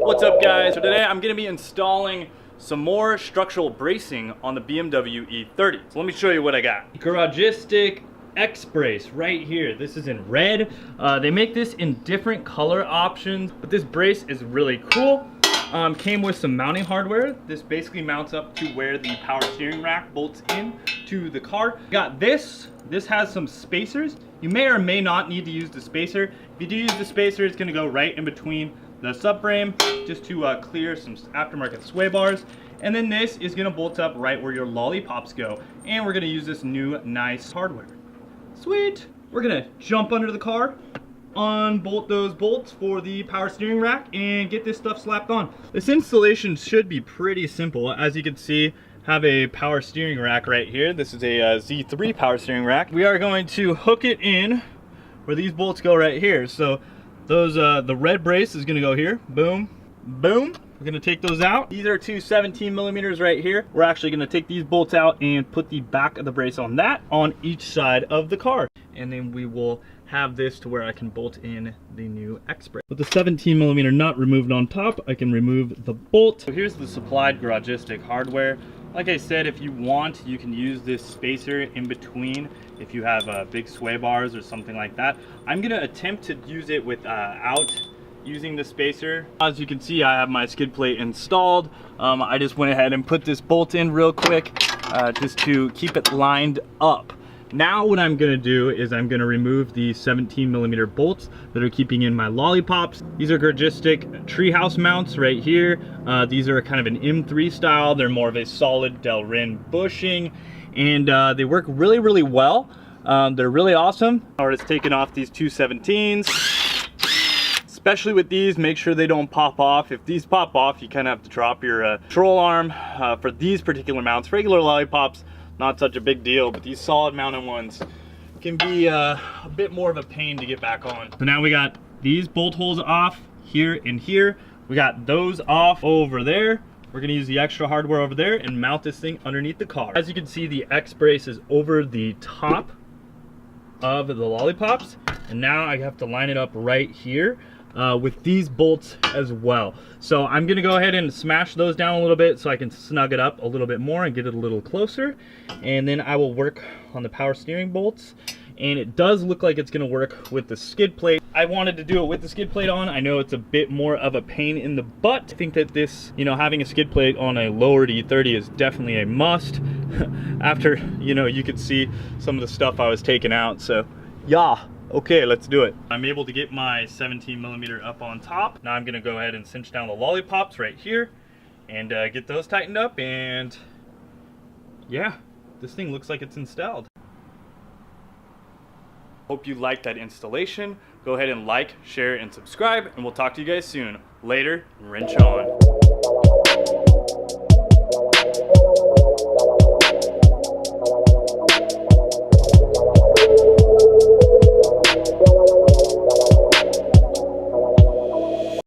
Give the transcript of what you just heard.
What's up guys? So today I'm going to be installing some more structural bracing on the BMW E30. So let me show you what I got. Garagistic X brace right here. This is in red. They make this in different color options, but this brace is really cool. Came with some mounting hardware. This basically mounts up to where the power steering rack bolts in to the car. Got this. This has some spacers. You may or may not need to use the spacer. If you do use the spacer, it's going to go right in between the subframe just to clear some aftermarket sway bars. And then this is going to bolt up right where your lollipops go. And we're going to use this new nice hardware. Sweet! We're going to jump under the car, unbolt those bolts for the power steering rack, and get this stuff slapped on. This installation should be pretty simple. As you can see, have a power steering rack right here. This is a Z3 power steering rack. We are going to hook it in where these bolts go right here. So those the red brace is going to go here. Boom, boom. We're going to take those out. These are two 17 millimeters right here. We're actually going to take these bolts out and put the back of the brace on that on each side of the car. And then we will have this to where I can bolt in the new X brace. With the 17 millimeter nut removed on top, I can remove the bolt. So here's the supplied Garagistic hardware. Like I said, if you want, you can use this spacer in between if you have big sway bars or something like that. I'm gonna attempt to use it without using the spacer. As you can see, I have my skid plate installed. I just went ahead and put this bolt in real quick just to keep it lined up. Now what I'm gonna do is I'm gonna remove the 17 millimeter bolts that are keeping in my lollipops. These are Garagistic treehouse mounts right here. These are kind of an M3 style. They're more of a solid Delrin bushing, and they work really, really well. They're really awesome. Or it's taking off these two 17s. Especially with these, make sure they don't pop off. If these pop off, you kind of have to drop your control arm. For these particular mounts, regular lollipops, not such a big deal, but these solid mounted ones can be a bit more of a pain to get back on. So now we got these bolt holes off here and here. We got those off over there. We're gonna use the extra hardware over there and mount this thing underneath the car. As you can see, the X brace is over the top of the lollipops, and now I have to line it up right here with these bolts as well. So I'm gonna go ahead and smash those down a little bit so I can snug it up a little bit more and get it a little closer, and then I will work on the power steering bolts. And it does look like it's gonna work with the skid plate. I wanted to do it with the skid plate on. I know it's a bit more of a pain in the butt. I think that this, you know, having a skid plate on a lowered E30 is definitely a must. After, you know, you could see some of the stuff I was taking out, so yeah. Okay, let's do it. I'm able to get my 17 millimeter up on top. Now I'm gonna go ahead and cinch down the lollipops right here and get those tightened up, and yeah, this thing looks like it's installed. Hope you liked that installation. Go ahead and like, share, and subscribe, and we'll talk to you guys soon. Later, wrench on.